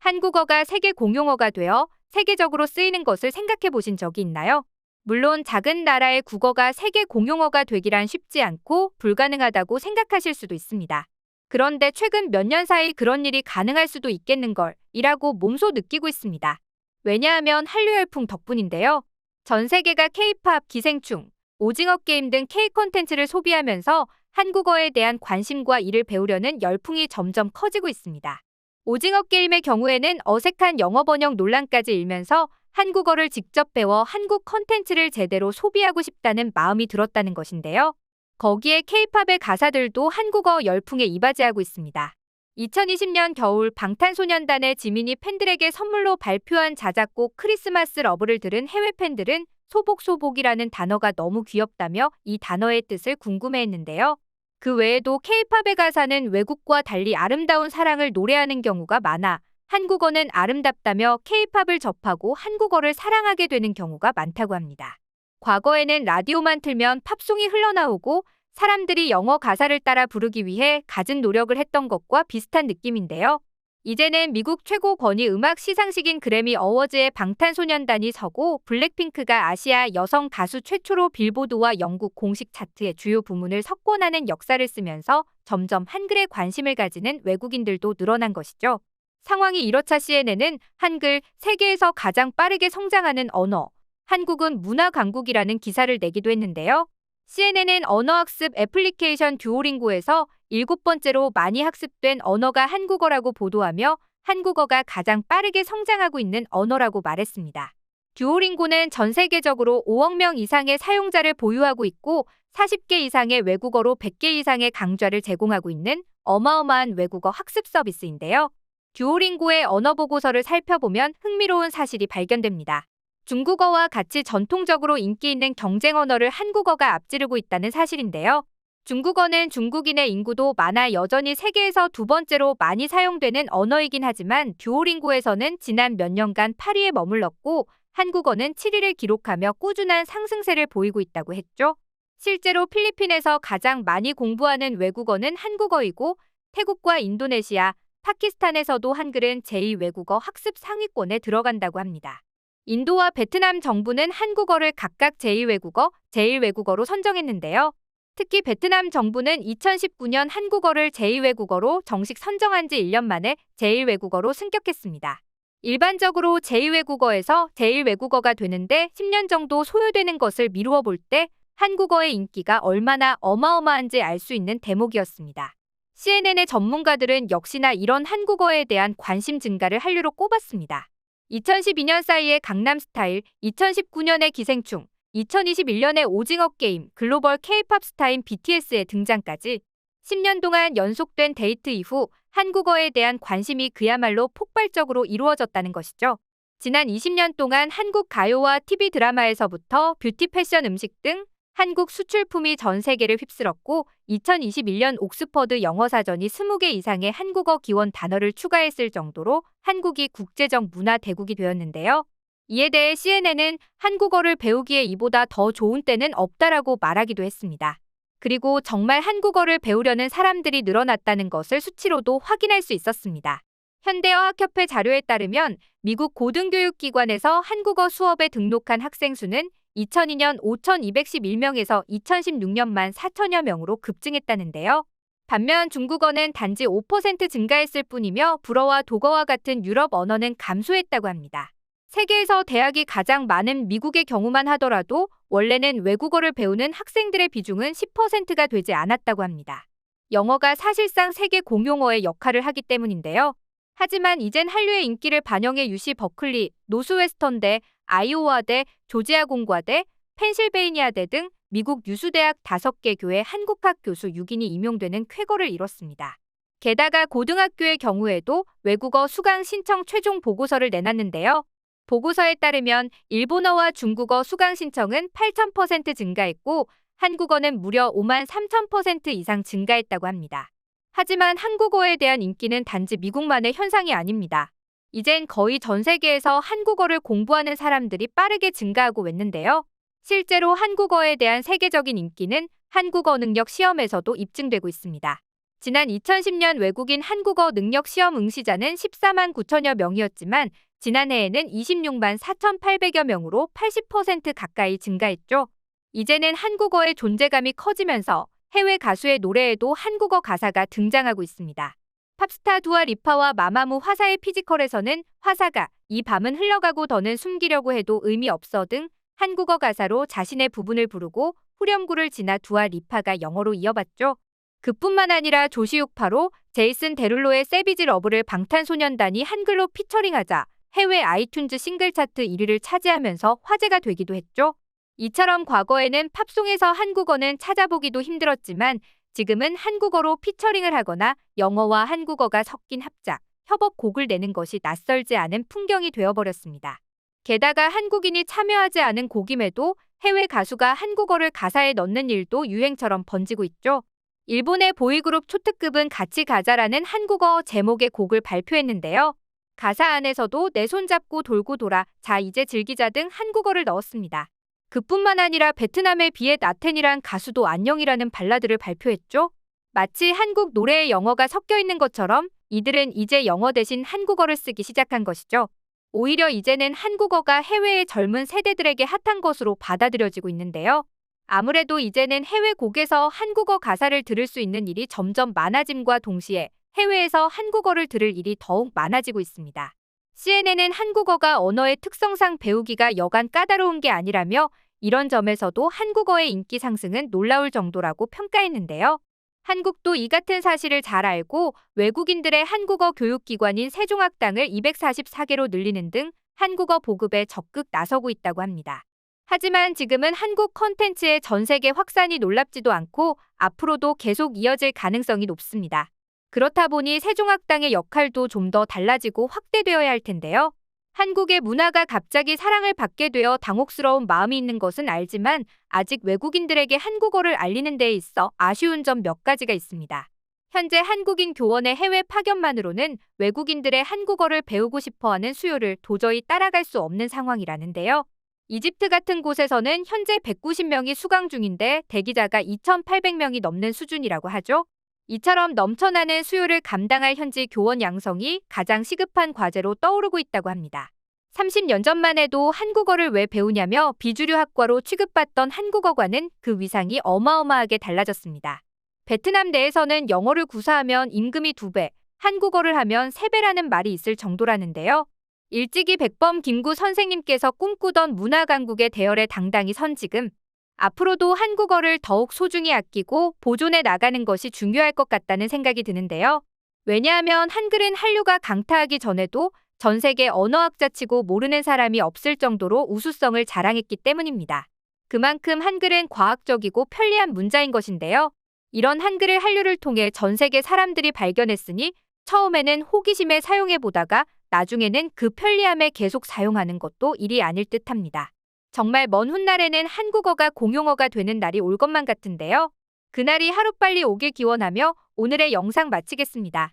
한국어가 세계 공용어가 되어 세계적으로 쓰이는 것을 생각해 보신 적이 있나요? 물론 작은 나라의 국어가 세계 공용어가 되기란 쉽지 않고 불가능하다고 생각하실 수도 있습니다. 그런데 최근 몇 년 사이 그런 일이 가능할 수도 있겠는걸 이라고 몸소 느끼고 있습니다. 왜냐하면 한류 열풍 덕분인데요. 전 세계가 K-팝, 기생충, 오징어 게임 등 K 콘텐츠를 소비하면서 한국어에 대한 관심과 이를 배우려는 열풍이 점점 커지고 있습니다. 오징어 게임의 경우에는 어색한 영어 번역 논란까지 일면서 한국어를 직접 배워 한국 콘텐츠를 제대로 소비하고 싶다는 마음이 들었다는 것인데요. 거기에 K-팝의 가사들도 한국어 열풍에 이바지하고 있습니다. 2020년 겨울 방탄소년단의 지민이 팬들에게 선물로 발표한 자작곡 크리스마스 러브를 들은 해외 팬들은 소복소복이라는 단어가 너무 귀엽다며 이 단어의 뜻을 궁금해했는데요. 그 외에도 K-팝의 가사는 외국과 달리 아름다운 사랑을 노래하는 경우가 많아 한국어는 아름답다며 K-팝을 접하고 한국어를 사랑하게 되는 경우가 많다고 합니다. 과거에는 라디오만 틀면 팝송이 흘러나오고 사람들이 영어 가사를 따라 부르기 위해 갖은 노력을 했던 것과 비슷한 느낌인데요. 이제는 미국 최고 권위 음악 시상식인 그래미 어워즈에 방탄소년단이 서고 블랙핑크가 아시아 여성 가수 최초로 빌보드와 영국 공식 차트의 주요 부문을 석권하는 역사를 쓰면서 점점 한글에 관심을 가지는 외국인들도 늘어난 것이죠. 상황이 이렇자 CNN은 한글, 세계에서 가장 빠르게 성장하는 언어, 한국은 문화 강국이라는 기사를 내기도 했는데요. CNN은 언어학습 애플리케이션 듀오링고에서 7번째로 많이 학습된 언어가 한국어라고 보도하며 한국어가 가장 빠르게 성장하고 있는 언어라고 말했습니다. 듀오링고는 전 세계적으로 5억 명 이상의 사용자를 보유하고 있고 40개 이상의 외국어로 100개 이상의 강좌를 제공하고 있는 어마어마한 외국어 학습 서비스인데요. 듀오링고의 언어 보고서를 살펴보면 흥미로운 사실이 발견됩니다. 중국어와 같이 전통적으로 인기 있는 경쟁 언어를 한국어가 앞지르고 있다는 사실인데요. 중국어는 중국인의 인구도 많아 여전히 세계에서 2번째로 많이 사용되는 언어이긴 하지만 듀오링고에서는 지난 몇 년간 8위에 머물렀고 한국어는 7위를 기록하며 꾸준한 상승세를 보이고 있다고 했죠. 실제로 필리핀에서 가장 많이 공부하는 외국어는 한국어이고 태국과 인도네시아, 파키스탄에서도 한글은 제2 외국어 학습 상위권에 들어간다고 합니다. 인도와 베트남 정부는 한국어를 각각 제2외국어, 제1외국어로 선정했는데요. 특히 베트남 정부는 2019년 한국어를 제2외국어로 정식 선정한 지 1년 만에 제1외국어로 승격했습니다. 일반적으로 제2외국어에서 제1외국어가 되는데 10년 정도 소요되는 것을 미루어 볼 때 한국어의 인기가 얼마나 어마어마한지 알 수 있는 대목이었습니다. CNN의 전문가들은 역시나 이런 한국어에 대한 관심 증가를 한류로 꼽았습니다. 2012년 사이에 강남스타일, 2019년에 기생충, 2021년에 오징어 게임, 글로벌 K-팝 스타인 BTS의 등장까지 10년 동안 연속된 데이트 이후 한국어에 대한 관심이 그야말로 폭발적으로 이루어졌다는 것이죠. 지난 20년 동안 한국 가요와 TV 드라마에서부터 뷰티, 패션, 음식 등 한국 수출품이 전 세계를 휩쓸었고 2021년 옥스퍼드 영어사전이 20개 이상의 한국어 기원 단어를 추가했을 정도로 한국이 국제적 문화 대국이 되었는데요. 이에 대해 CNN은 한국어를 배우기에 이보다 더 좋은 때는 없다라고 말하기도 했습니다. 그리고 정말 한국어를 배우려는 사람들이 늘어났다는 것을 수치로도 확인할 수 있었습니다. 현대어학협회 자료에 따르면 미국 고등교육기관에서 한국어 수업에 등록한 학생 수는 2002년 5,211명에서 2016년 14,000여 명으로 급증했다는데요. 반면 중국어는 단지 5% 증가했을 뿐이며 불어와 독어와 같은 유럽 언어는 감소했다고 합니다. 세계에서 대학이 가장 많은 미국의 경우만 하더라도 원래는 외국어를 배우는 학생들의 비중은 10%가 되지 않았다고 합니다. 영어가 사실상 세계 공용어의 역할을 하기 때문인데요. 하지만 이젠 한류의 인기를 반영해 UC 버클리, 노스웨스턴대, 아이오와대, 조지아 공과대, 펜실베이니아대 등 미국 유수대학 5개 교회 한국학 교수 6인이 임용되는 쾌거를 이뤘습니다. 게다가 고등학교의 경우에도 외국어 수강 신청 최종 보고서를 내놨는데요. 보고서에 따르면 일본어와 중국어 수강 신청은 8,000% 증가했고 한국어는 무려 53,000% 이상 증가했다고 합니다. 하지만 한국어에 대한 인기는 단지 미국만의 현상이 아닙니다. 이젠 거의 전 세계에서 한국어를 공부하는 사람들이 빠르게 증가하고 있는데요. 실제로 한국어에 대한 세계적인 인기는 한국어 능력 시험에서도 입증되고 있습니다. 지난 2010년 외국인 한국어 능력 시험 응시자는 14만 9천여 명이었지만 지난해에는 26만 4,800여 명으로 80% 가까이 증가했죠. 이제는 한국어의 존재감이 커지면서 해외 가수의 노래에도 한국어 가사가 등장하고 있습니다. 팝스타 두아 리파와 마마무 화사의 피지컬에서는 화사가 이 밤은 흘러가고 더는 숨기려고 해도 의미 없어 등 한국어 가사로 자신의 부분을 부르고 후렴구를 지나 두아 리파가 영어로 이어봤죠. 그뿐만 아니라 조시욱 파로, 제이슨 데룰로의 세비지 러브를 방탄소년단이 한글로 피처링하자 해외 아이튠즈 싱글 차트 1위를 차지하면서 화제가 되기도 했죠. 이처럼 과거에는 팝송에서 한국어는 찾아보기도 힘들었지만 지금은 한국어로 피처링을 하거나 영어와 한국어가 섞인 합작, 협업곡을 내는 것이 낯설지 않은 풍경이 되어버렸습니다. 게다가 한국인이 참여하지 않은 곡임에도 해외 가수가 한국어를 가사에 넣는 일도 유행처럼 번지고 있죠. 일본의 보이그룹 초특급은 같이 가자라는 한국어 제목의 곡을 발표했는데요. 가사 안에서도 내 손 잡고 돌고 돌아, 자 이제 즐기자 등 한국어를 넣었습니다. 그뿐만 아니라 베트남의 비엣 아텐이란 가수도 안녕이라는 발라드를 발표했죠. 마치 한국 노래에 영어가 섞여 있는 것처럼 이들은 이제 영어 대신 한국어를 쓰기 시작한 것이죠. 오히려 이제는 한국어가 해외의 젊은 세대들에게 핫한 것으로 받아들여지고 있는데요. 아무래도 이제는 해외 곡에서 한국어 가사를 들을 수 있는 일이 점점 많아짐과 동시에 해외에서 한국어를 들을 일이 더욱 많아지고 있습니다. CNN은 한국어가 언어의 특성상 배우기가 여간 까다로운 게 아니라며 이런 점에서도 한국어의 인기 상승은 놀라울 정도라고 평가했는데요. 한국도 이 같은 사실을 잘 알고 외국인들의 한국어 교육기관인 세종학당을 244개로 늘리는 등 한국어 보급에 적극 나서고 있다고 합니다. 하지만 지금은 한국 콘텐츠의 전 세계 확산이 놀랍지도 않고 앞으로도 계속 이어질 가능성이 높습니다. 그렇다 보니 세종학당의 역할도 좀 더 달라지고 확대되어야 할 텐데요. 한국의 문화가 갑자기 사랑을 받게 되어 당혹스러운 마음이 있는 것은 알지만 아직 외국인들에게 한국어를 알리는 데에 있어 아쉬운 점 몇 가지가 있습니다. 현재 한국인 교원의 해외 파견만으로는 외국인들의 한국어를 배우고 싶어하는 수요를 도저히 따라갈 수 없는 상황이라는데요. 이집트 같은 곳에서는 현재 190명이 수강 중인데 대기자가 2,800명이 넘는 수준이라고 하죠. 이처럼 넘쳐나는 수요를 감당할 현지 교원 양성이 가장 시급한 과제로 떠오르고 있다고 합니다. 30년 전만 해도 한국어를 왜 배우냐며 비주류 학과로 취급받던 한국어과는 그 위상이 어마어마하게 달라졌습니다. 베트남 내에서는 영어를 구사하면 임금이 2배, 한국어를 하면 3배라는 말이 있을 정도라는데요. 일찍이 백범 김구 선생님께서 꿈꾸던 문화강국의 대열에 당당히 선 지금 앞으로도 한국어를 더욱 소중히 아끼고 보존해 나가는 것이 중요할 것 같다는 생각이 드는데요. 왜냐하면 한글은 한류가 강타하기 전에도 전 세계 언어학자치고 모르는 사람이 없을 정도로 우수성을 자랑했기 때문입니다. 그만큼 한글은 과학적이고 편리한 문자인 것인데요. 이런 한글을 한류를 통해 전 세계 사람들이 발견했으니 처음에는 호기심에 사용해보다가 나중에는 그 편리함에 계속 사용하는 것도 일이 아닐 듯합니다. 정말 먼 훗날에는 한국어가 공용어가 되는 날이 올 것만 같은데요. 그날이 하루빨리 오길 기원하며 오늘의 영상 마치겠습니다.